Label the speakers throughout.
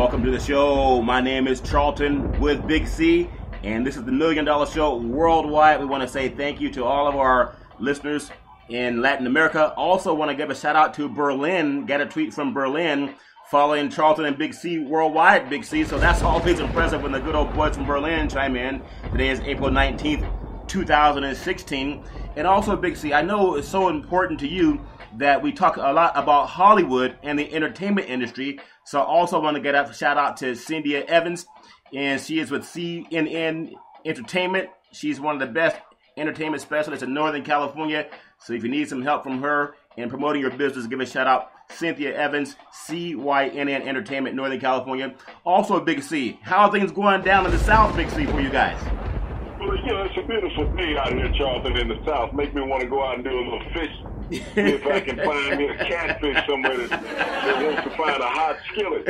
Speaker 1: Welcome to the show. My name is Charlton with Big C, and this is the $1 Million Show worldwide. We want to say thank you to all of our listeners in Latin America. Also want to give a shout out to Berlin. Got a tweet from Berlin following Charlton and Big C worldwide, Big C. So that's always impressive when the good old boys from Berlin chime in. Today is April 19th, 2016. And also, Big C, I know it's so important to you that we talk a lot about Hollywood and the entertainment industry. So I also want to get a shout out to Cynthia Evans, and she is with CNN Entertainment. She's one of the best entertainment specialists in Northern California. So if you need some help from her in promoting your business, give a shout out. Cynthia Evans, CYNN Entertainment, Northern California. Also, Big C, how are things going down in the South, Big C, for you guys?
Speaker 2: Well, you know, it's a beautiful day out here, Charlton, in the South. Make me want to go out and do a little fish. If I can find me a catfish somewhere that wants to find a hot skillet,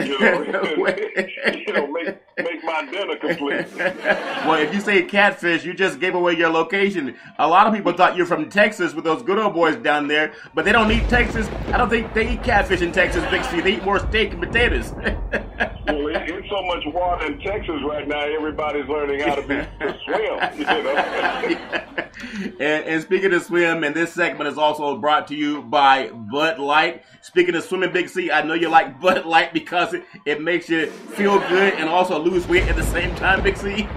Speaker 2: make my dinner complete.
Speaker 1: Well, if you say catfish, you just gave away your location. A lot of people thought you're from Texas with those good old boys down there, but they don't eat Texas. I don't think they eat catfish in Texas, Big C. They eat more steak and potatoes.
Speaker 2: Well, it's so much water in Texas right now, everybody's learning how to swim, you know.
Speaker 1: And speaking of swim, and this segment is also brought to you by Bud Light. Speaking of swimming, Big C, I know you like Bud Light because it makes you feel good and also lose weight at the same time, Big C.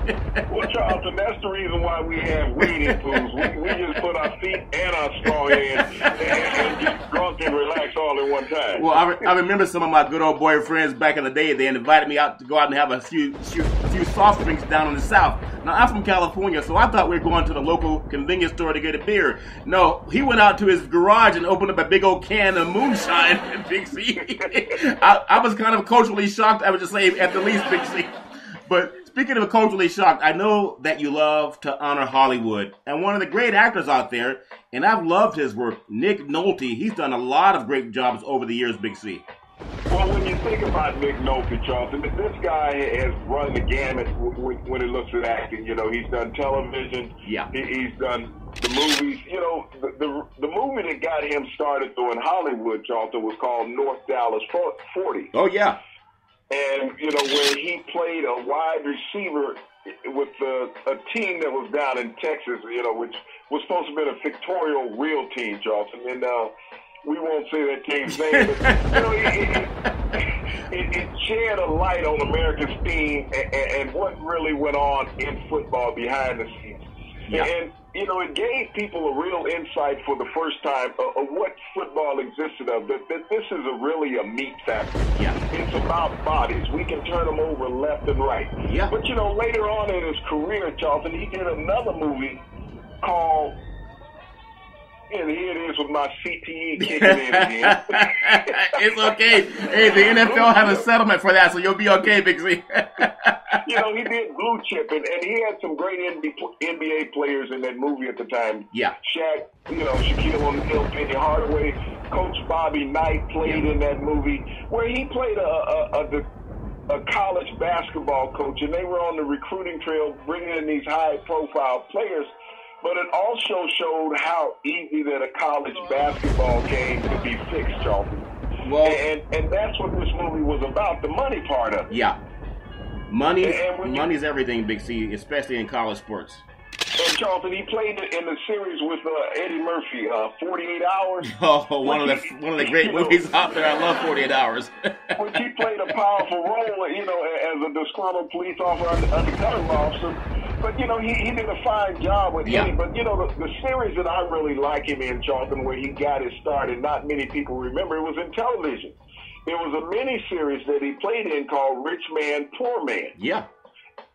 Speaker 2: Well, Charlton, that's the reason why we have wading pools. We just put our feet and our straw in and get drunk and relax all at one time.
Speaker 1: Well, I remember some of my good old boy friends back in the day. They invited me out to go out and have a few soft drinks down in the South. Now, I'm from California, so I thought we were going to the local convenience store to get a beer. No, he went out to his garage and opened up a big old can of moonshine, Big C. I was kind of culturally shocked, I would just say, at the least, Big C. But speaking of culturally shocked, I know that you love to honor Hollywood. And one of the great actors out there, and I've loved his work, Nick Nolte, he's done a lot of great jobs over the years, Big C.
Speaker 2: Well, when you think about Nick Nolte, Charlton, this guy has run the gamut when it looks at acting. You know, he's done television.
Speaker 1: Yeah.
Speaker 2: He's done the movies. You know, the movie that got him started though in Hollywood, Charlton, was called North Dallas 40.
Speaker 1: Oh, yeah.
Speaker 2: And, you know, where he played a wide receiver with a team that was down in Texas, you know, which was supposed to be a pictorial real team, Charlton. And we won't say that team's name, but, you know, it shed a light on America's team and what really went on in football behind the scenes.
Speaker 1: Yeah.
Speaker 2: And, you know, it gave people a real insight for the first time of what football existed of, that this is really a meat factory.
Speaker 1: Yeah.
Speaker 2: It's about bodies. We can turn them over left and right.
Speaker 1: Yeah.
Speaker 2: But, you know, later on in his career, Charlton, he did another movie called, and here it is with my CTE kicking in again.
Speaker 1: It's okay. Hey, the NFL has a settlement for that, so you'll be okay, Big C.
Speaker 2: You know, he did Blue Chip, and he had some great NBA players in that movie at the time.
Speaker 1: Yeah.
Speaker 2: Shaq, you know, Shaquille O'Neal, Penny Hardaway, Coach Bobby Knight played in that movie, where he played a college basketball coach, and they were on the recruiting trail bringing in these high-profile players. But it also showed how easy that a college basketball game could be fixed, Charlton.
Speaker 1: Well,
Speaker 2: and that's what this movie was about, the money part of it.
Speaker 1: Yeah. Money's everything, Big C, especially in college sports.
Speaker 2: And Charlton, he played in the series with Eddie Murphy, 48 Hours.
Speaker 1: Oh, one of the great movies out there. I love 48 Hours.
Speaker 2: Which he played a powerful role, you know, as a disgruntled police officer, undercover officer. But, you know, he did a fine job with Eddie. But, you know, the series that I really like him in, Charlton, where he got his start, and not many people remember, it was in television. It was a mini-series that he played in called Rich Man, Poor Man.
Speaker 1: Yeah.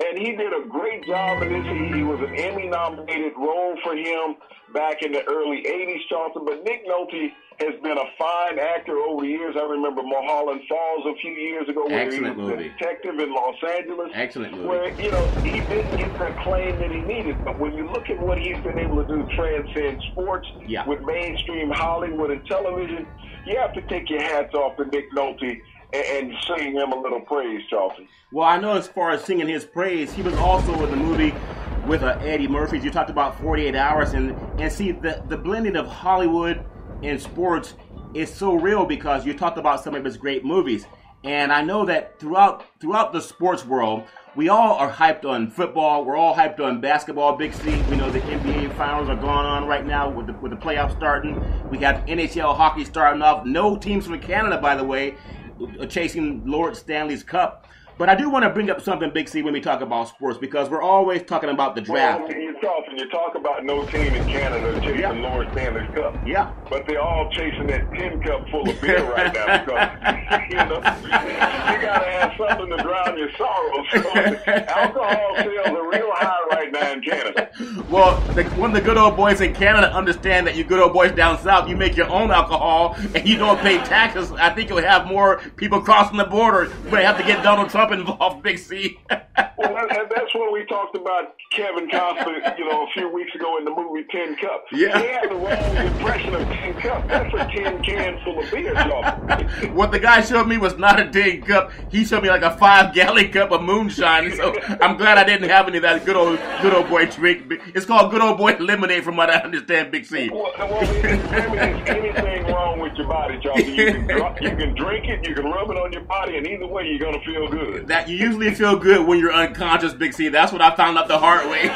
Speaker 2: And he did a great job in this. He was an Emmy-nominated role for him back in the early 80s, Charlton. But Nick Nolte has been a fine actor over the years. I remember Mulholland Falls a few years ago, where he was a detective in Los Angeles.
Speaker 1: Excellent movie.
Speaker 2: Where, you know, he didn't get the acclaim that he needed. But when you look at what he's been able to do, transcend sports with mainstream Hollywood and television, you have to take your hats off to Nick Nolte and sing him a little praise, Charlton.
Speaker 1: Well, I know as far as singing his praise, he was also in the movie with Eddie Murphy. You talked about 48 Hours, and see, the blending of Hollywood and sports is so real because you talked about some of his great movies. And I know that throughout the sports world, we all are hyped on football. We're all hyped on basketball, Big C. We know the NBA finals are going on right now with the playoffs starting. We have NHL hockey starting off. No teams from Canada, by the way, chasing Lord Stanley's Cup. But I do want to bring up something, Big C, when we talk about sports, because we're always talking about the draft.
Speaker 2: Well, you talk about no team in Canada chasing Lord Stanley's Cup.
Speaker 1: Yeah.
Speaker 2: But they're all chasing that tin cup full of beer right now because, you got to have something to drown your sorrows. So alcohol sales are real high right now in Canada.
Speaker 1: Well, when the good old boys in Canada understand that you good old boys down south, you make your own alcohol and you don't pay taxes, I think you'll have more people crossing the border. But have to get Donald Trump involved, Big C.
Speaker 2: Well, that's when we talked about Kevin Costner, a few weeks ago in the movie Tin Cup.
Speaker 1: Yeah.
Speaker 2: He had the wrong impression of Tin Cup. That's a tin can full of beer, y'all.
Speaker 1: What the guy showed me was not a tin cup. He showed me like a 5-gallon cup of moonshine. So I'm glad I didn't have any of that good old boy drink. It's called good old boy lemonade, from what I understand, Big C.
Speaker 2: Well, is anything wrong with your body, Charlton? You can drink it, you can rub it on your body, and either way, you're gonna feel good.
Speaker 1: That you usually feel good when you're unconscious, Big C. That's what I found out the hard way.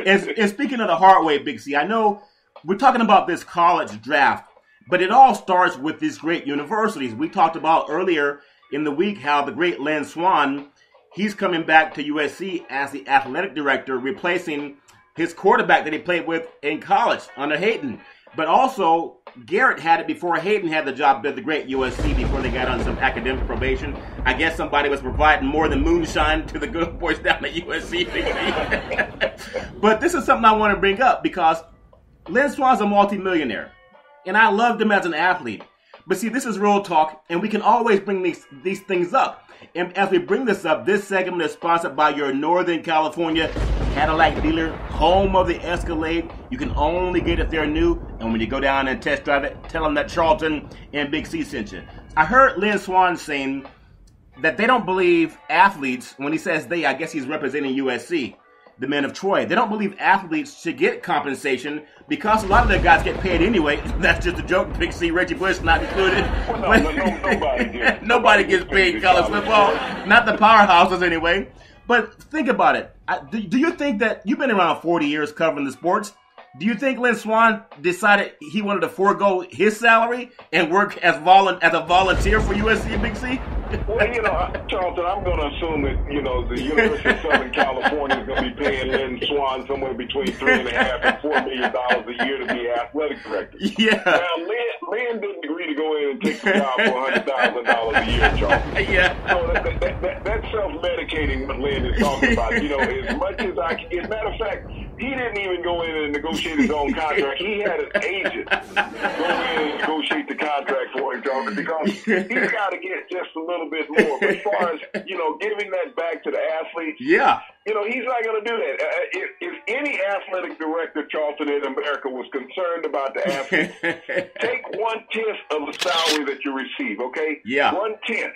Speaker 1: and speaking of the hard way, Big C, I know we're talking about this college draft, but it all starts with these great universities. We talked about earlier in the week how the great Lynn Swann, he's coming back to USC as the athletic director, replacing his quarterback that he played with in college under Hayden. But also, Garrett had it before Hayden had the job at the great USC before they got on some academic probation. I guess somebody was providing more than moonshine to the good boys down at USC. But this is something I want to bring up because Lynn Swann's a multimillionaire, and I loved him as an athlete. But see, this is real talk, and we can always bring these things up. And as we bring this up, this segment is sponsored by your Northern California Cadillac dealer, home of the Escalade. You can only get it there new, and when you go down and test drive it, tell them that Charlton and Big C sent you. I heard Lynn Swann saying that they don't believe athletes, when he says they, I guess he's representing USC, the men of Troy. They don't believe athletes should get compensation because a lot of their guys get paid anyway. That's just a joke. Big C, Reggie Bush not included.
Speaker 2: Well,
Speaker 1: nobody gets paid in college football. Not the powerhouses anyway. But think about it. Do you think that you've been around 40 years covering the sports? Do you think Lynn Swann decided he wanted to forego his salary and work as a volunteer for USC, Big C?
Speaker 2: Well, Charlton, I'm going to assume that, the University of Southern California is going to be paying Lynn Swann somewhere between $3.5 and $4 million a year to be athletic director.
Speaker 1: Yeah.
Speaker 2: Now, Lynn didn't agree to go in and take the job for $100,000 a year, Charlton.
Speaker 1: Yeah.
Speaker 2: So that's self-medicating what Lynn is talking about. As much as I can get. Matter of fact, he didn't even go in and negotiate his own contract. He had an agent go in and negotiate the contract for him, Charlton, because he's got to get just a little bit more. But as far as, giving that back to the athletes,
Speaker 1: yeah,
Speaker 2: he's not going to do that. If any athletic director, Charlton, in America was concerned about the athletes, take 1/10 of the salary that you receive, okay?
Speaker 1: Yeah.
Speaker 2: 1/10.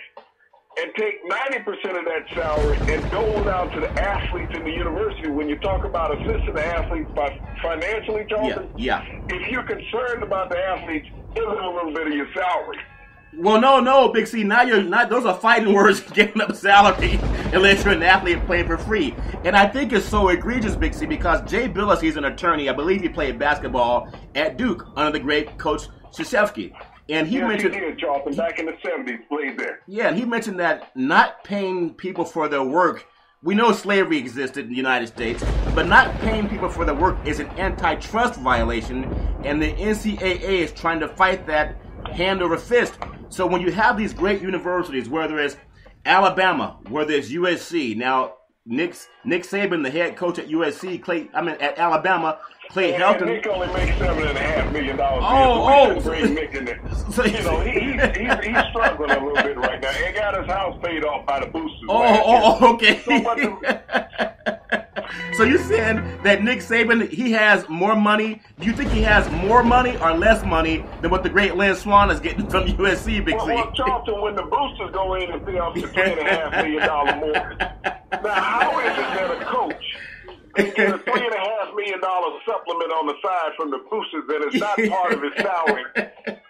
Speaker 2: And take 90% of that salary and dole it out to the athletes in the university. When you talk about assisting the athletes financially, Charlton,
Speaker 1: yeah.
Speaker 2: If you're concerned about the athletes, give them a little bit of your salary.
Speaker 1: Well, no, Big C. Now you're not. Those are fighting words. Giving up salary unless you're an athlete playing for free. And I think it's so egregious, Big C, because Jay Billis, he's an attorney. I believe he played basketball at Duke under the great Coach Krzyzewski. And he mentioned,
Speaker 2: he did, Charlton, back in the 70s, played there.
Speaker 1: Yeah, and he mentioned that not paying people for their work. We know slavery existed in the United States, but not paying people for their work is an antitrust violation, and the NCAA is trying to fight that hand over fist. So when you have these great universities, whether it's Alabama, whether it's USC, now Nick Saban, the head coach at USC, at Alabama, Clay Helton.
Speaker 2: Nick only makes $7.5 million. Bring Nick in there.
Speaker 1: So,
Speaker 2: he's struggling a little bit right now. He got his house paid off by the boosters.
Speaker 1: Okay. So you're saying that Nick Saban, he has more money? Do you think he has more money or less money than what the great Lynn Swann is getting from USC, Big C?
Speaker 2: Well, Charlton, when the boosters go in and pay off the $3.5 million mortgage, now how is it that a coach can get a $3.5 million supplement on the side from the boosters that is not part of his salary,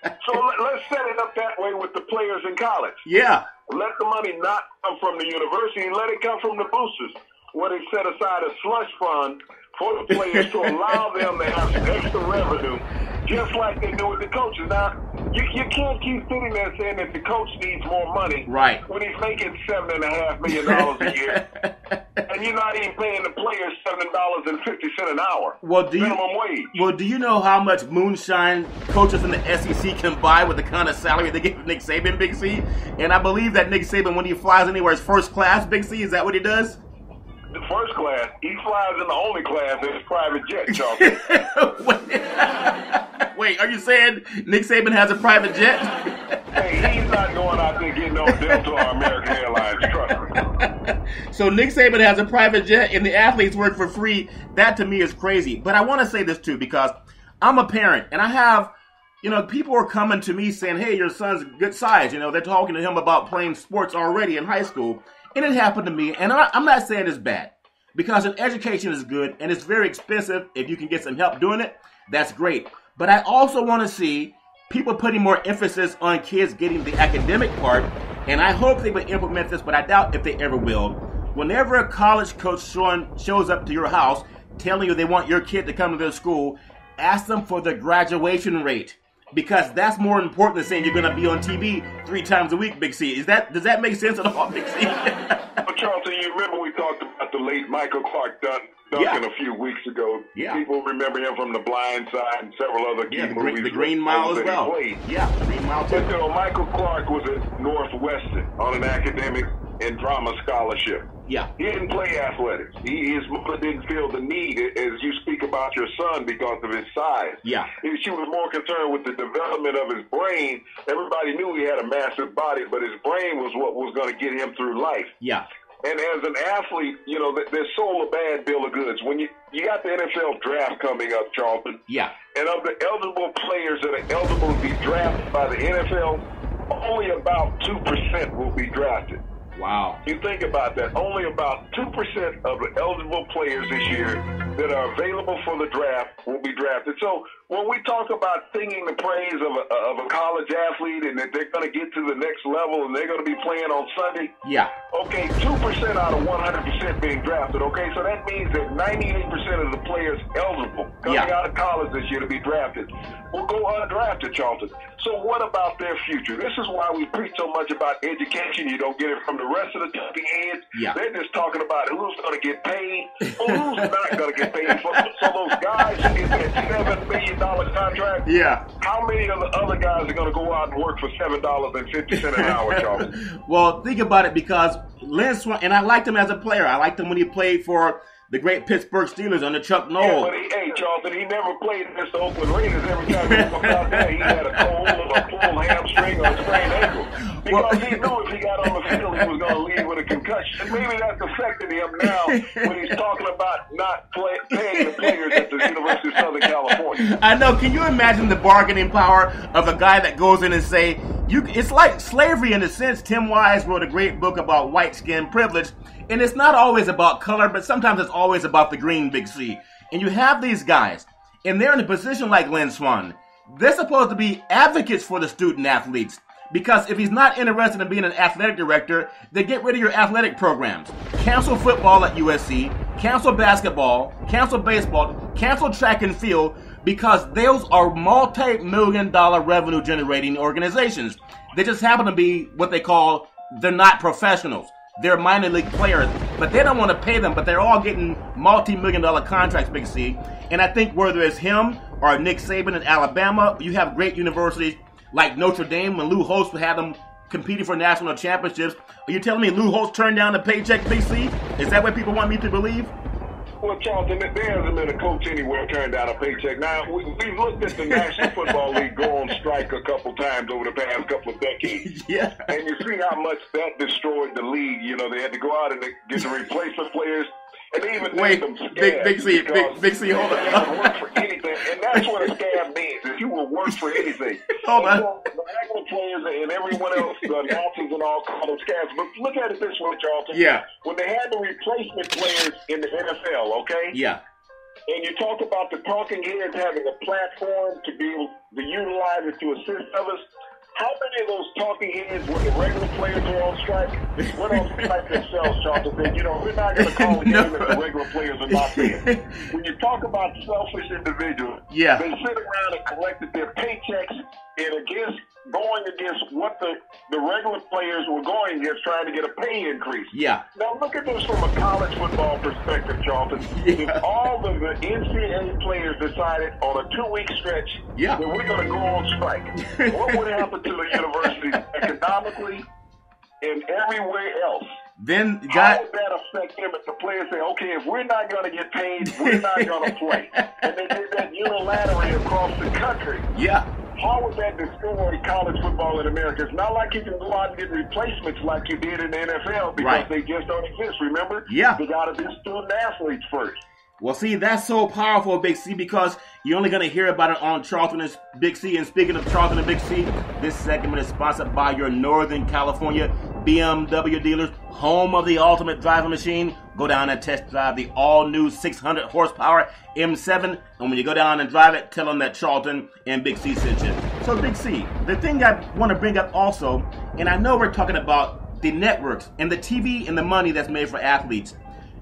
Speaker 2: let's set it up that way with the players in college.
Speaker 1: Yeah.
Speaker 2: Let the money not come from the university, let it come from the boosters, where they set aside a slush fund for the players to allow them to have some extra revenue, just like they do with the coaches. Now, you can't keep sitting there saying that the coach needs more money when he's making $7.5 million a year, and you're not even paying the players $7.50 an hour, minimum wage.
Speaker 1: Well, do you know how much moonshine coaches in the SEC can buy with the kind of salary they give Nick Saban, Big C? And I believe that Nick Saban, when he flies anywhere, is first class, Big C. Is that what he does?
Speaker 2: The first class. He flies in the only class in his private jet, Charlton.
Speaker 1: Wait, are you saying Nick Saban has a private jet?
Speaker 2: Hey, he's not going out there getting on Delta or American Airlines, trust me.
Speaker 1: So Nick Saban has a private jet and the athletes work for free. That to me is crazy. But I want to say this too, because I'm a parent and I have, people are coming to me saying, hey, your son's good size. They're talking to him about playing sports already in high school. And it happened to me, and I'm not saying it's bad, because an education is good, and it's very expensive. If you can get some help doing it, that's great. But I also want to see people putting more emphasis on kids getting the academic part, and I hope they will implement this, but I doubt if they ever will. Whenever a college coach shows up to your house telling you they want your kid to come to their school, ask them for the graduation rate. Because that's more important than saying you're going to be on TV 3 times a week, Big C. Does that make sense at all, Big C?
Speaker 2: Well, Charlton, you remember we talked about the late Michael Clark Duncan a few weeks ago.
Speaker 1: Yeah.
Speaker 2: People remember him from The Blind Side and several other key movies.
Speaker 1: The Green Mile as well. Yeah, the Green Mile too.
Speaker 2: But Michael Clark was at Northwestern on an academic and drama scholarship.
Speaker 1: Yeah.
Speaker 2: He didn't play athletics. His mother didn't feel the need, as you speak about your son, because of his size.
Speaker 1: Yeah.
Speaker 2: She was more concerned with the development of his brain. Everybody knew he had a massive body, but his brain was what was going to get him through life.
Speaker 1: Yeah.
Speaker 2: And as an athlete, they're sold a bad bill of goods. When you got the NFL draft coming up, Charlton.
Speaker 1: Yeah.
Speaker 2: And of the eligible players that are eligible to be drafted by the NFL, only about 2% will be drafted.
Speaker 1: Wow.
Speaker 2: You think about that. Only about 2% of the eligible players this year that are available for the draft will be drafted. So when we talk about singing the praise of a college athlete and that they're going to get to the next level and they're going to be playing on Sunday, okay, 2% out of 100% being drafted, okay? So that means that 98% of the players eligible coming out of college this year to be drafted will go undrafted, Charlton. So what about their future? This is why we preach so much about education. You don't get it from the rest of the talking heads.
Speaker 1: Yeah.
Speaker 2: They're just talking about who's going to get paid or who's not going to get paid. So those guys who get that $7 million contract, how many of the other guys are going to go out and work for $7.50 an hour, Charlton?
Speaker 1: Well, think about it, because Lynn Swann, and I liked him as a player. I liked him when he played for the great Pittsburgh Steelers under Chuck Noll.
Speaker 2: Yeah, but Charlton, he never played against the Oakland Raiders. Every time he walked out there, he had a cold or a pulled hamstring or a sprained ankle. Because he knew if he got on the field, he was going to leave with a concussion. And maybe that's affecting him now when he's talking about not paying the players at the University of Southern California.
Speaker 1: I know. Can you imagine the bargaining power of a guy that goes in and say, it's like slavery in a sense. Tim Wise wrote a great book about white skin privilege. And it's not always about color, but sometimes it's always about the green, Big C. And you have these guys, and they're in a position like Lynn Swann. They're supposed to be advocates for the student athletes, because if he's not interested in being an athletic director, then get rid of your athletic programs. Cancel football at USC, cancel basketball, cancel baseball, cancel track and field, because those are multi-million-dollar revenue-generating organizations. They just happen to be what they call, they're not professionals. They're minor league players, but they don't want to pay them, but they're all getting multi-million-dollar contracts, Big C. And I think whether it's him or Nick Saban in Alabama, you have great universities like Notre Dame, when Lou Holtz had them competing for national championships. Are you telling me Lou Holtz turned down a paycheck, Big C? Is that what people want me to believe?
Speaker 2: Well, Charlton, there hasn't been a coach anywhere turned down a paycheck. Now, we've looked at the National Football League go on strike a couple times over the past couple of decades.
Speaker 1: Yeah.
Speaker 2: And you see how much that destroyed the league. They had to go out and get the replacement players. And they even named them scabs.
Speaker 1: Big C, hold on.
Speaker 2: They haven't worked for anything. And that's what a scab means, is you will work for anything.
Speaker 1: Hold on.
Speaker 2: The regular players and everyone else, the announcers and all call them scabs. But look at it this way, Charlton.
Speaker 1: Yeah.
Speaker 2: When they had the replacement players in the NFL, okay?
Speaker 1: Yeah.
Speaker 2: and you talk about the talking heads having a platform to be able to utilize it to assist others. How many of those talking heads, when the regular players are on strike, went on strike themselves, Charlton, said, we're not going to call a game if the regular players are not there. When you talk about selfish individuals, they sit around and collected their paychecks and going against what the regular players were going against, trying to get a pay increase.
Speaker 1: Yeah.
Speaker 2: Now look at this from a college football perspective, Charlton. If all of the NCAA players decided on a 2-week stretch that we're going to go on strike, what would happen to the universities economically and everywhere else?
Speaker 1: Then
Speaker 2: how would that affect them if the players say, okay, if we're not going to get paid, we're not going to play? And they did that unilaterally across the country.
Speaker 1: Yeah.
Speaker 2: How would that destroy college football in America? It's not like you can go out and get replacements like you did in the NFL because they just don't exist, remember?
Speaker 1: Yeah.
Speaker 2: They got to be student athletes first.
Speaker 1: Well, see, that's so powerful, Big C, because you're only going to hear about it on Charlton and Big C. And speaking of Charlton and Big C, this segment is sponsored by your Northern California BMW dealers, home of the ultimate driving machine. Go down and test drive the all-new 600 horsepower M7. And when you go down and drive it, tell them that Charlton and Big C sent you. So, Big C, the thing I want to bring up also, and I know we're talking about the networks and the TV and the money that's made for athletes.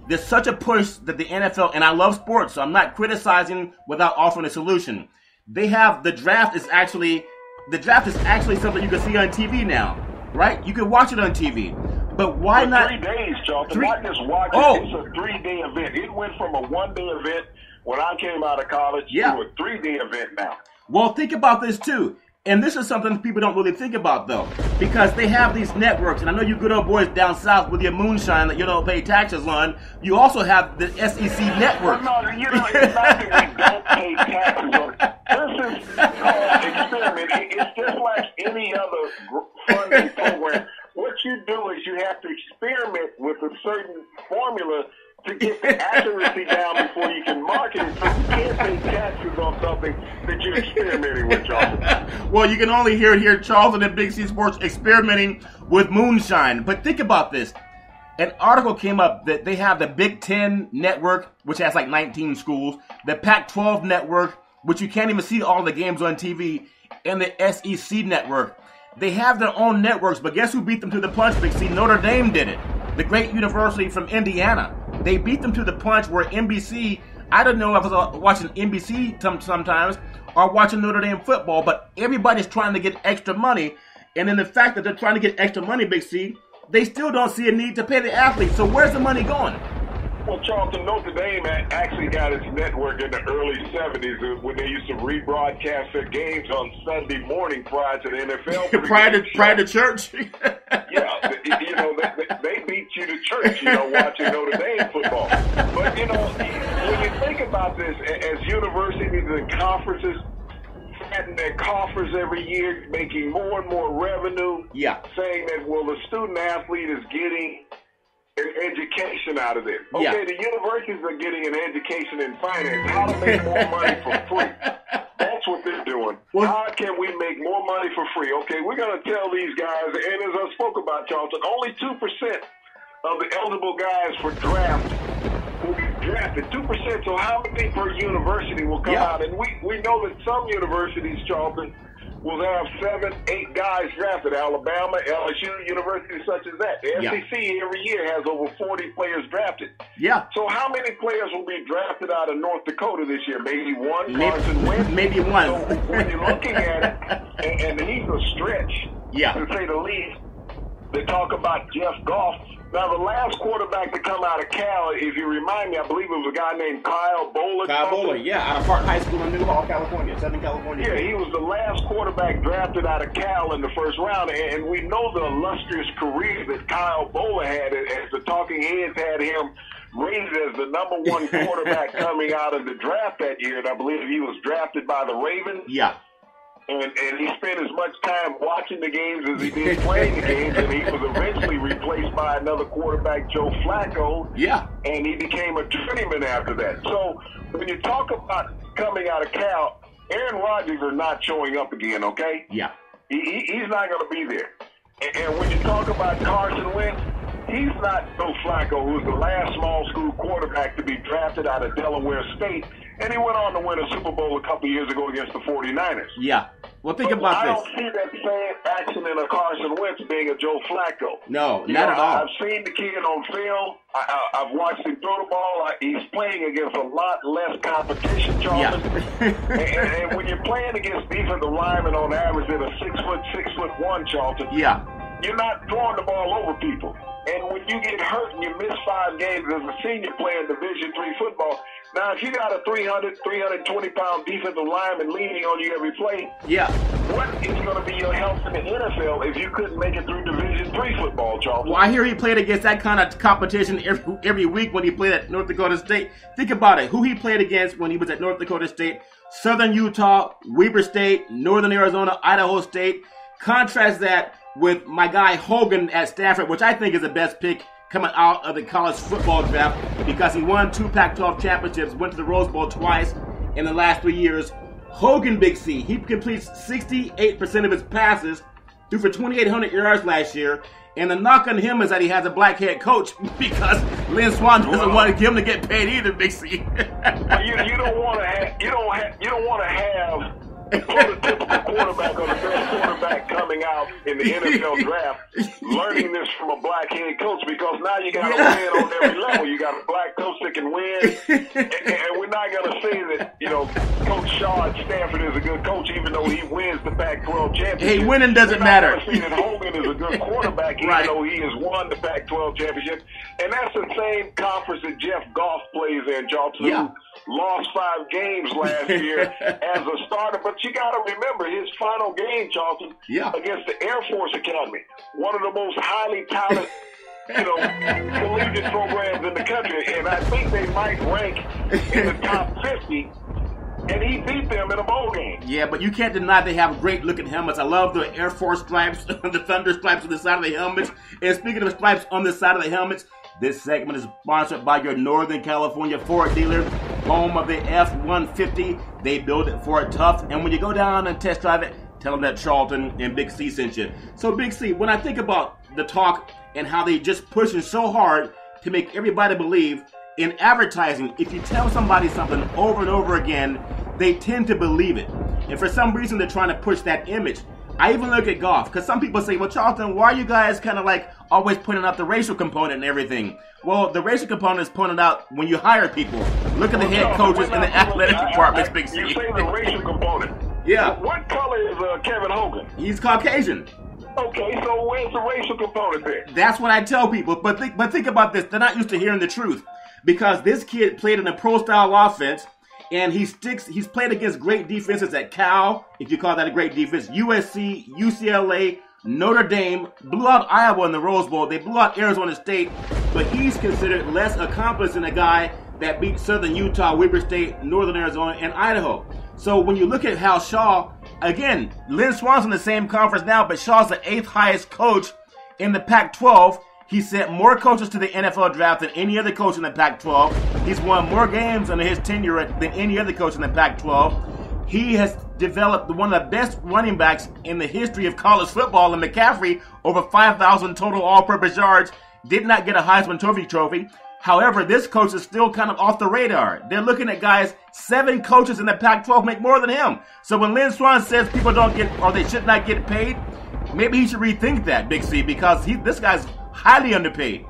Speaker 1: There's such a push that the NFL, and I love sports, so I'm not criticizing without offering a solution. They have the draft is actually something you can see on TV now, right? You can watch it on TV. But why
Speaker 2: for
Speaker 1: not?
Speaker 2: 3 days, Charlton. Not just watch it. It's a 3-day event. It went from a 1-day event when I came out of college to a 3-day event now.
Speaker 1: Well, think about this too. And this is something people don't really think about, though, because they have these networks. And I know you good old boys down south with your moonshine that you don't pay taxes on. You also have the SEC network.
Speaker 2: No, it's not that we don't pay taxes on it. This is called experiment. It's just like any other funding program. What you do is you have to experiment with a certain formula to get the accuracy down before you can market it. So you can't pay taxes on something that you're experimenting with, Charlton.
Speaker 1: Well, you can only hear it here, Charlton and Big C Sports experimenting with moonshine. But think about this. An article came up that they have the Big Ten network, which has like 19 schools, the Pac-12 network, which you can't even see all the games on TV, and the SEC network. They have their own networks, but guess who beat them to the punch, Big C? Notre Dame did it. The great university from Indiana. They beat them to the punch where NBC, I don't know if I was watching NBC sometimes or watching Notre Dame football, but everybody's trying to get extra money. And in the fact that they're trying to get extra money, Big C, they still don't see a need to pay the athletes. So where's the money going?
Speaker 2: Well, Charlton, Notre Dame actually got its network in the early 70s when they used to rebroadcast their games on Sunday morning prior to the NFL.
Speaker 1: prior to church?
Speaker 2: Yeah, they beat you to church, watching Notre Dame football. But, when you think about this, as universities and conferences fatting their coffers every year, making more and more revenue, saying that, well, the student athlete is getting an education out of this. Okay, the universities are getting an education in finance, how to make more money for free. That's what they're doing. How can we make more money for free? Okay, we're going to tell these guys, and as I spoke about, Charlton, only 2% of the eligible guys for draft will be drafted. 2%, so how many per university will come out? And we know that some universities, Charlton, will have 7, 8 guys drafted. Alabama, LSU, universities such as that. The SEC every year has over 40 players drafted.
Speaker 1: Yeah.
Speaker 2: So how many players will be drafted out of North Dakota this year? Maybe one? Carson Wentz?
Speaker 1: Maybe one.
Speaker 2: So when you're looking at it, and he's a stretch, to say the least, they talk about Jeff Goff. Now, the last quarterback to come out of Cal, if you remind me, I believe it was a guy named Kyle Boller.
Speaker 1: Kyle Boller, out of Park High School in Newhall, California, Southern California.
Speaker 2: Yeah, he was the last quarterback drafted out of Cal in the first round, and we know the illustrious career that Kyle Boller had, as the talking heads had him rated as the number 1 quarterback coming out of the draft that year, and I believe he was drafted by the Ravens.
Speaker 1: Yeah.
Speaker 2: And he spent as much time watching the games as he did playing the games, and he was eventually replaced by another quarterback, Joe Flacco.
Speaker 1: Yeah.
Speaker 2: And he became a journeyman after that. So when you talk about coming out of Cal, Aaron Rodgers is not showing up again, okay?
Speaker 1: Yeah.
Speaker 2: He's not going to be there. And when you talk about Carson Wentz, He's not Joe Flacco, who's the last small school quarterback to be drafted out of Delaware State, and he went on to win a Super Bowl a couple years ago against the 49ers.
Speaker 1: Yeah. Well, think about this.
Speaker 2: I don't see that same action in a Carson Wentz being a Joe Flacco.
Speaker 1: No, not at all.
Speaker 2: I've seen the kid on film. I've watched him throw the ball. He's playing against a lot less competition, Charlton. Yeah. and when you're playing against defensive linemen on average that are 6'1", Charlton,
Speaker 1: yeah,
Speaker 2: you're not throwing the ball over people. And when you get hurt and you miss 5 games as a senior playing Division III football, now if you got a 320-pound defensive lineman leaning on you every play,
Speaker 1: yeah,
Speaker 2: what is going to be your health in the NFL if you couldn't make it through Division III football, Charlton?
Speaker 1: Well, I hear he played against that kind of competition every week when he played at North Dakota State. Think about it. Who he played against when he was at North Dakota State: Southern Utah, Weber State, Northern Arizona, Idaho State. Contrast that with my guy Hogan at Stanford, which I think is the best pick coming out of the college football draft because he won 2 Pac-12 championships, went to the Rose Bowl twice in the last 3 years. Hogan, Big C, he completes 68% of his passes, threw for 2,800 yards last year, and the knock on him is that he has a black head coach because Lynn Swann doesn't want to give him to get paid either, Big C.
Speaker 2: you don't want to have a prototypical quarterback or the best quarterback coming out in the NFL draft learning this from a black head coach, because now you got to win on every level. You got a black coach that can win, and we're not going to say that, Coach Shaw at Stanford is a good coach even though he wins the Pac-12 championship.
Speaker 1: Hey, winning doesn't matter.
Speaker 2: We're not going to say that Hogan is a good quarterback even though he has won the Pac-12 championship. And that's the same conference that Jeff Goff plays in, Charlton.
Speaker 1: Yeah.
Speaker 2: Lost 5 games last year as a starter. But you got to remember his final game, Charlton, against the Air Force Academy, one of the most highly talented, collegiate programs in the country. And I think they might rank in the top 50. And he beat them in a bowl game.
Speaker 1: Yeah, but you can't deny they have great looking helmets. I love the Air Force stripes, the Thunder stripes on the side of the helmets. And speaking of stripes on the side of the helmets, this segment is sponsored by your Northern California Ford dealer, home of the F-150. They build it for it tough. And when you go down and test drive it, tell them that Charlton and Big C sent you. So, Big C, when I think about the talk and how they just pushing so hard to make everybody believe in advertising, if you tell somebody something over and over again, they tend to believe it. And for some reason, they're trying to push that image. I even look at golf, because some people say, well, Charlton, why are you guys kind of like always pointing out the racial component and everything? Well, the racial component is pointed out when you hire people. Look at the head coaches in the athletic departments, Big C.
Speaker 2: You say the racial component.
Speaker 1: Yeah.
Speaker 2: What color is Kevin Hogan?
Speaker 1: He's Caucasian.
Speaker 2: Okay, so where's the racial component there?
Speaker 1: That's what I tell people. But think about this. They're not used to hearing the truth. Because this kid played in a pro-style offense, and he's played against great defenses at Cal, if you call that a great defense, USC, UCLA, Notre Dame, blew out Iowa in the Rose Bowl. They blew out Arizona State, but he's considered less accomplished than a guy that beat Southern Utah, Weber State, Northern Arizona, and Idaho. So when you look at how Shaw, again, Lynn Swann's in the same conference now, but Shaw's the 8th highest coach in the Pac-12. He sent more coaches to the NFL draft than any other coach in the Pac-12. He's won more games under his tenure than any other coach in the Pac-12. He has developed one of the best running backs in the history of college football in McCaffrey, over 5,000 total all-purpose yards, did not get a Heisman Trophy. However, this coach is still kind of off the radar. They're looking at guys, 7 coaches in the Pac-12 make more than him. So when Lynn Swann says people don't get, or they should not get paid, maybe he should rethink that, Big C, because this guy's highly underpaid.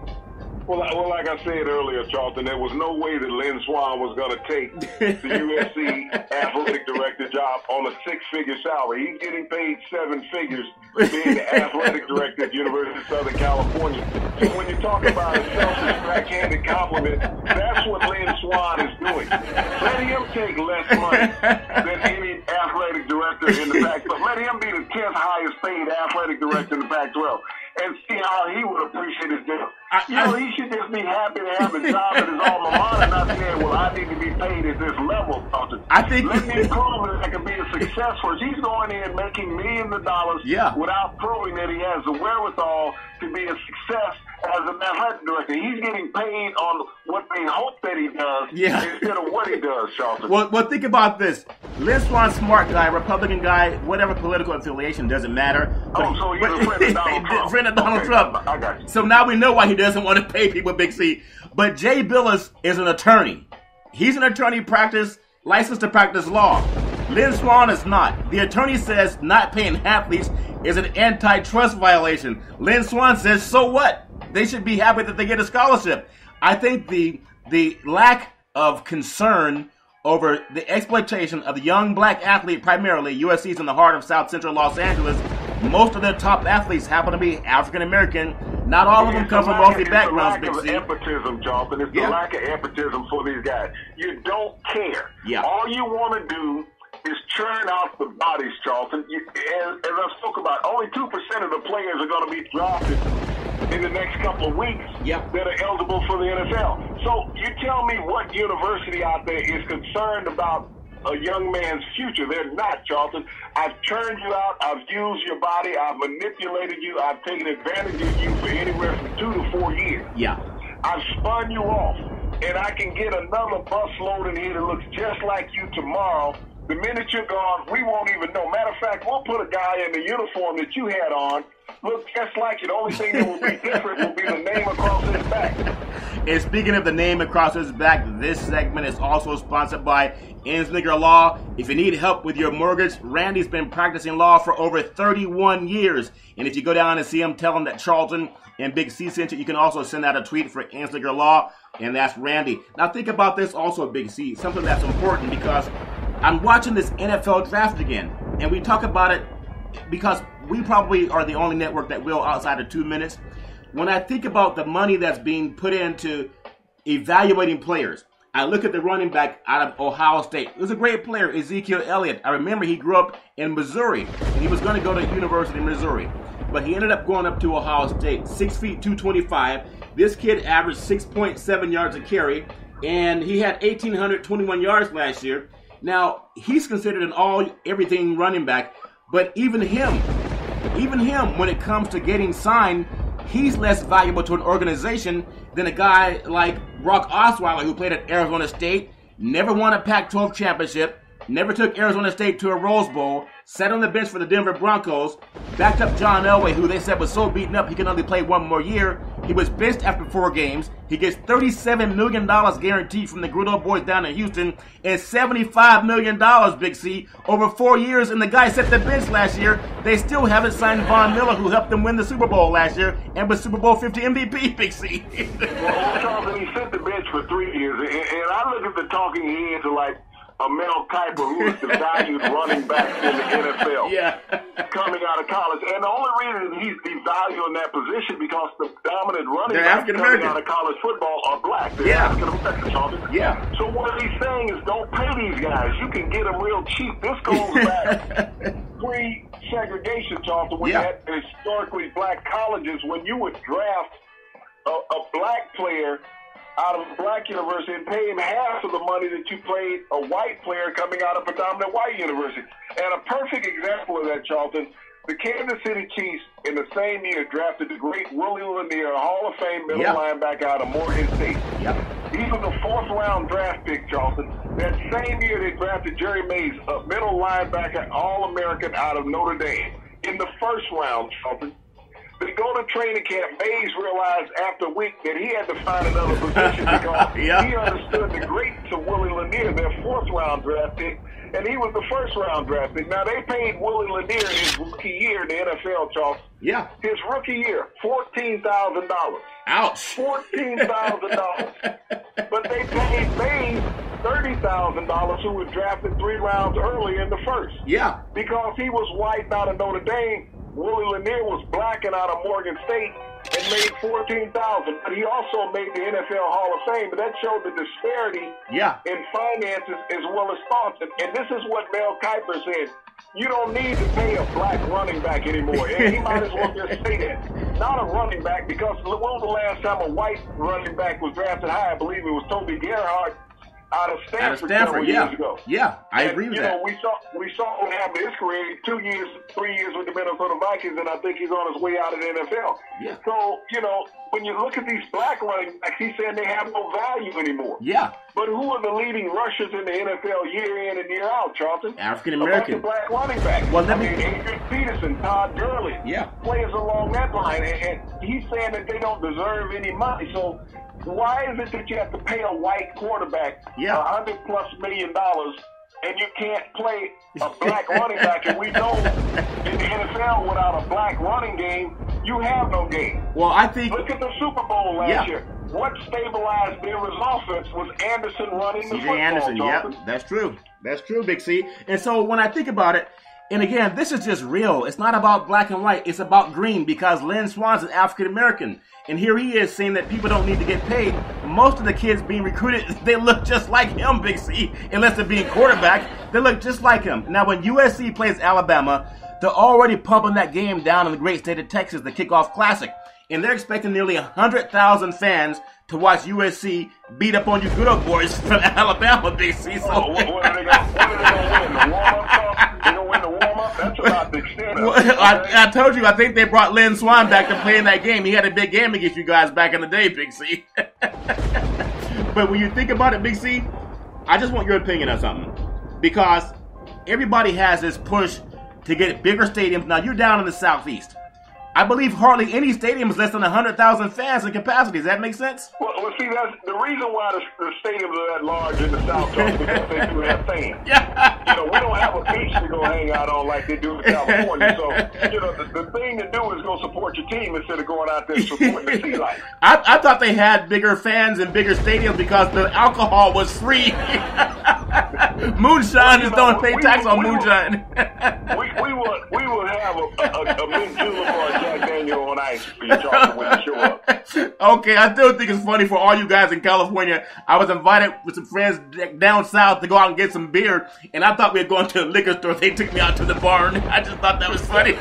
Speaker 2: Well, like I said earlier, Charlton, there was no way that Lynn Swann was going to take the USC athletic director job on a 6-figure salary. He's getting paid 7 figures being the athletic director at University of Southern California. So when you talk about a selfish, backhanded compliment, that's what Lynn Swann is doing. Let him take less money than any athletic director in the Pac-12. Let him be the 10th highest paid athletic director in the Pac-12. And see how he would appreciate his deal. He should just be happy to have a job at his alma mater, not saying, well, I need to be paid at this level.
Speaker 1: I think
Speaker 2: let me prove that I can be a success for us. He's going in making millions of dollars without proving that he has the wherewithal to be a success as an athletic director. He's getting paid on what they hope that he does instead of what he does, Charlton.
Speaker 1: Well, think about this. Lynn Swann, smart guy, Republican guy, whatever political affiliation, doesn't matter.
Speaker 2: So he's a friend of Donald Trump.
Speaker 1: Friend of Donald Trump.
Speaker 2: I got you.
Speaker 1: So now we know why he doesn't want to pay people, Big C. But Jay Billis is an attorney. He's an attorney licensed to practice law. Lynn Swann is not. The attorney says not paying athletes is an antitrust violation. Lynn Swann says, so what? They should be happy that they get a scholarship. I think the lack of concern over the exploitation of the young black athlete, primarily USC's in the heart of South Central Los Angeles. Most of their top athletes happen to be African American. Not all of them come from wealthy backgrounds, Big C.
Speaker 2: It's the lack of empatism, Charlton. It's the lack of empatism for these guys. You don't care.
Speaker 1: Yeah.
Speaker 2: All you want to do is churn out the bodies, Charlton. As I spoke about, only 2% of the players are going to be drafted in the next couple of weeks that are eligible for the NFL. So you tell me what university out there is concerned about a young man's future. They're not, Charlton. I've churned you out. I've used your body. I've manipulated you. I've taken advantage of you for anywhere from 2 to 4 years.
Speaker 1: Yeah.
Speaker 2: I've spun you off, and I can get another bus load in here that looks just like you tomorrow. The minute you're gone, we won't even know. Matter of fact, we'll put a guy in the uniform that you had on, look just like you. The only thing that will be different will be the name across his back.
Speaker 1: And speaking of the name across his back, this segment is also sponsored by Inslinger Law. If you need help with your mortgage, Randy's been practicing law for over 31 years. And if you go down and see him, tell him that Charlton and Big C sent you. You can also send out a tweet for Inslinger Law, and that's Randy. Now think about this also, Big C, something that's important, because I'm watching this NFL draft again, and we talk about it because we probably are the only network that will outside of 2 minutes. When I think about the money that's being put into evaluating players, I look at the running back out of Ohio State. It was a great player, Ezekiel Elliott. I remember he grew up in Missouri, and he was going to go to University of Missouri. But he ended up going up to Ohio State, 6 feet, 225. This kid averaged 6.7 yards a carry, and he had 1,821 yards last year. Now, he's considered an all-everything running back, but even him, when it comes to getting signed, he's less valuable to an organization than a guy like Brock Osweiler, who played at Arizona State, never won a Pac-12 championship, never took Arizona State to a Rose Bowl, sat on the bench for the Denver Broncos, backed up John Elway, who they said was so beaten up he can only play one more year. He was benched after 4 games. He gets $37 million guaranteed from the good old boys down in Houston, and $75 million, Big C, over 4 years. And the guy set the bench last year. They still haven't signed Von Miller, who helped them win the Super Bowl last year and was Super Bowl 50 MVP, Big C.
Speaker 2: Well, Charlton, he set the bench for 3 years, and I look at the talking heads like a Mel Kiper, who is the valued running back in the NFL, coming out of college. And the only reason he's devalued in that position because the dominant running backs coming out of college football are black. They're African American, Charlton. So what he's saying is don't pay these guys. You can get them real cheap. This goes back pre-segregation, Charlton, when you had historically black colleges. When you would draft a black player out of a black university and pay him half of the money that you paid a white player coming out of a dominant white university. And a perfect example of that, Charlton, the Kansas City Chiefs in the same year drafted the great Willie Lanier, a Hall of Fame middle linebacker out of Morgan State. He was a 4th-round draft pick, Charlton. That same year they drafted Jerry Mays, a middle linebacker, All-American out of Notre Dame. In the 1st round, Charlton, they go to training camp. Mays realized after a week that he had to find another position because he understood the greatness of Willie Lanier, their 4th-round draft pick, and he was the 1st-round draft pick. Now, they paid Willie Lanier his rookie year in the NFL, Charles. His rookie year, $14,000.
Speaker 1: Ouch.
Speaker 2: $14,000. But they paid Mays $30,000, who was drafted 3 rounds early in the 1st. Because he was white out of Notre Dame. Willie Lanier was black and out of Morgan State and made $14,000. But he also made the NFL Hall of Fame. But that showed the disparity in finances as well as thoughts. And this is what Mel Kiper said. You don't need to pay a black running back anymore. And he might as well just say that. Not a running back, because when was the last time a white running back was drafted high? I believe it was Toby Gerhardt out of Stanford
Speaker 1: yeah.
Speaker 2: years ago.
Speaker 1: Yeah, I agree with that.
Speaker 2: We saw what happened in his career. 2 years, 3 years with the Minnesota Vikings, and I think he's on his way out of the NFL.
Speaker 1: Yeah.
Speaker 2: So, when you look at these black running backs, he's saying they have no value anymore.
Speaker 1: Yeah.
Speaker 2: But who are the leading rushers in the NFL year in and year out, Charlton?
Speaker 1: African American.
Speaker 2: A bunch of black running backs.
Speaker 1: Well,
Speaker 2: Adrian Peterson, Todd Gurley.
Speaker 1: Yeah.
Speaker 2: Players along that line. And he's saying that they don't deserve any money. So why is it that you have to pay a white quarterback $100+ million and you can't play a black running back? And we know in the NFL, without a black running game, you have no game.
Speaker 1: Well, I think...
Speaker 2: Look at the Super Bowl last year. What stabilized Denver's offense was Anderson running the football.
Speaker 1: Anderson,
Speaker 2: Charlton.
Speaker 1: yeah, that's true. That's true, Big C. And so when I think about it, and again, this is just real. It's not about black and white. It's about green, because Lynn Swan's an African American. And here he is saying that people don't need to get paid. Most of the kids being recruited, they look just like him, Big C. Unless they're being quarterback, they look just like him. Now, when USC plays Alabama, they're already pumping that game down in the great state of Texas, the Kickoff Classic. And they're expecting nearly 100,000 fans to watch USC beat up on you good old boys from Alabama, Big C. So
Speaker 2: what are they going to win? The warm-up? They're going to win the warm-up? That's about the extent of it. Okay?
Speaker 1: I told you, I think they brought Lynn Swan back to play in that game. He had a big game against you guys back in the day, Big C. But when you think about it, Big C, I just want your opinion on something. Because everybody has this push to get bigger stadiums. Now, you're down in the Southeast. I believe hardly any stadium is less than 100,000 fans in capacity. Does that make sense?
Speaker 2: Well, see, that's the reason why the stadiums are that large in the South, because they do have fans.
Speaker 1: Yeah.
Speaker 2: We don't have a beach to go hang out on like they do in California. So, the thing to do is go support your team instead of going out there supporting the sea life.
Speaker 1: I thought they had bigger fans and bigger stadiums because the alcohol was free. Moonshine is don't pay tax on moonshine.
Speaker 2: We will have a mint julep or a Jack Daniel on ice for you, Charlton, when you show up.
Speaker 1: Okay, I still think it's funny for all you guys in California. I was invited with some friends down south to go out and get some beer, and I thought we were going to a liquor store. They took me out to the barn. I just thought that was funny.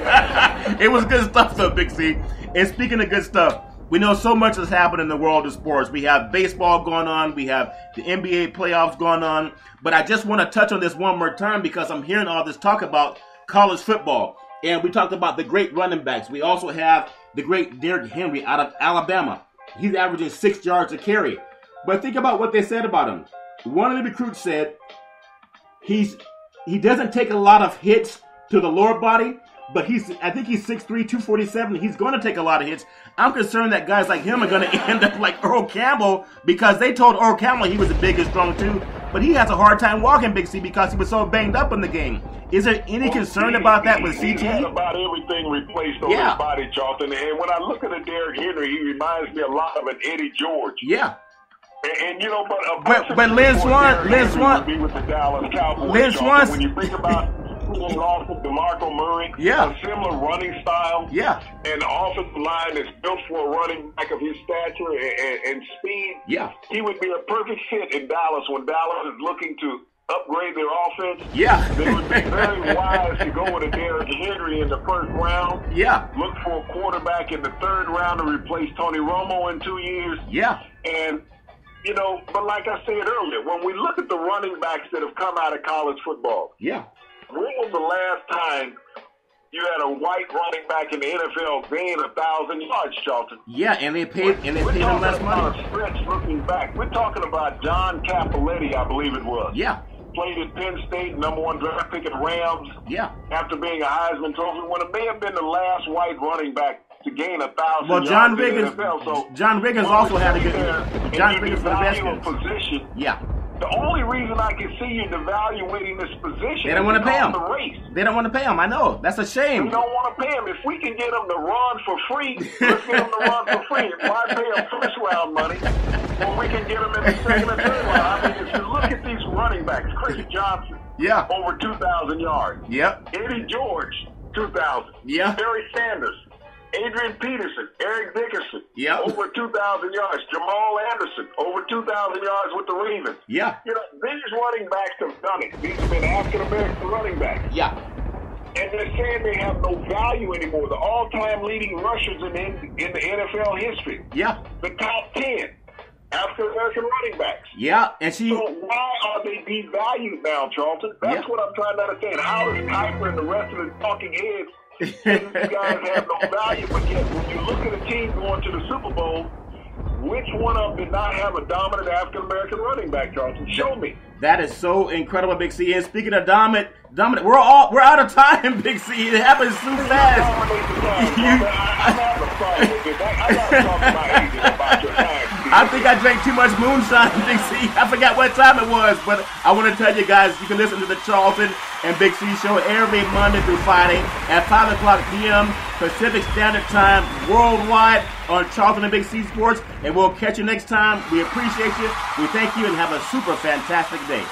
Speaker 1: It was good stuff, though, Big C. And speaking of good stuff, we know so much has happened in the world of sports. We have baseball going on. We have the NBA playoffs going on. But I just want to touch on this one more time because I'm hearing all this talk about college football. And we talked about the great running backs. We also have the great Derrick Henry out of Alabama. He's averaging 6 yards a carry. But think about what they said about him. One of the recruits said he doesn't take a lot of hits to the lower body, but I think he's 6'3", 247. He's going to take a lot of hits. I'm concerned that guys like him are going to end up like Earl Campbell, because they told Earl Campbell he was big and strong too, but he has a hard time walking, Big C, because he was so banged up in the game. Is there any concern about that with CT?
Speaker 2: He has about everything replaced on his body, Charlton. And when I look at a Derrick Henry, he reminds me a lot of an Eddie George.
Speaker 1: Yeah.
Speaker 2: And
Speaker 1: but Lynn Swan
Speaker 2: be with the Dallas Cowboys.
Speaker 1: Lynn Swan,
Speaker 2: when you think about DeMarco Murray,
Speaker 1: a
Speaker 2: similar running style, and the offensive line is built for a running back of his stature and speed.
Speaker 1: Yeah,
Speaker 2: he would be a perfect fit in Dallas when Dallas is looking to upgrade their offense.
Speaker 1: Yeah,
Speaker 2: they would be very wise to go with a Derrick Henry in the first round.
Speaker 1: Yeah,
Speaker 2: look for a quarterback in the third round to replace Tony Romo in 2 years.
Speaker 1: Yeah,
Speaker 2: and. But like I said earlier, when we look at the running backs that have come out of college football, when was the last time you had a white running back in the NFL gain 1,000 yards, Charlton?
Speaker 1: Yeah, and they paid him less money.
Speaker 2: Stretch looking back. We're talking about John Cappelletti, I believe it was.
Speaker 1: Yeah.
Speaker 2: Played at Penn State, #1 draft pick at Rams.
Speaker 1: Yeah.
Speaker 2: After being a Heisman Trophy winner, may have been the last white running back to gain 1,000
Speaker 1: yards.
Speaker 2: John
Speaker 1: Riggins also had a good. John Riggins for the best
Speaker 2: position.
Speaker 1: Yeah.
Speaker 2: The only reason I can see you devaluating this position
Speaker 1: they don't want to pay him.
Speaker 2: The race.
Speaker 1: They don't want to pay him. I know. That's a shame.
Speaker 2: They don't want to pay him. If we can get him to run for free, let's get him to run for free. Why pay him first round money when we can get him in the second and third round? I mean, if you look at these running backs, Chris Johnson, over 2,000 yards.
Speaker 1: Yep.
Speaker 2: Eddie George, 2,000.
Speaker 1: Yeah.
Speaker 2: Barry Sanders. Adrian Peterson, Eric Dickerson, over 2,000 yards. Jamal Anderson, over 2,000 yards with the Ravens.
Speaker 1: Yeah.
Speaker 2: These running backs have done it. These have been African-American running backs.
Speaker 1: Yeah.
Speaker 2: And they're saying they have no value anymore. The all-time leading rushers in the NFL history.
Speaker 1: Yeah.
Speaker 2: The top 10. African American running backs.
Speaker 1: Yeah, and she.
Speaker 2: So why are they devalued now, Charlton? That's what I'm trying to understand. How does Piper and the rest of the talking heads say these guys have no value? But yet, when you look at a team going to the Super Bowl, which one of them did not have a dominant African American running back, Charlton? Show me.
Speaker 1: That is so incredible, Big C. And speaking of dominant, we're out of time, Big C. It happens too fast. I think I drank too much moonshine, Big C. I forgot what time it was, but I want to tell you guys, you can listen to the Charlton and Big C show every Monday through Friday at 5 o'clock p.m. Pacific Standard Time worldwide on Charlton and Big C Sports. And we'll catch you next time. We appreciate you. We thank you and have a super fantastic day.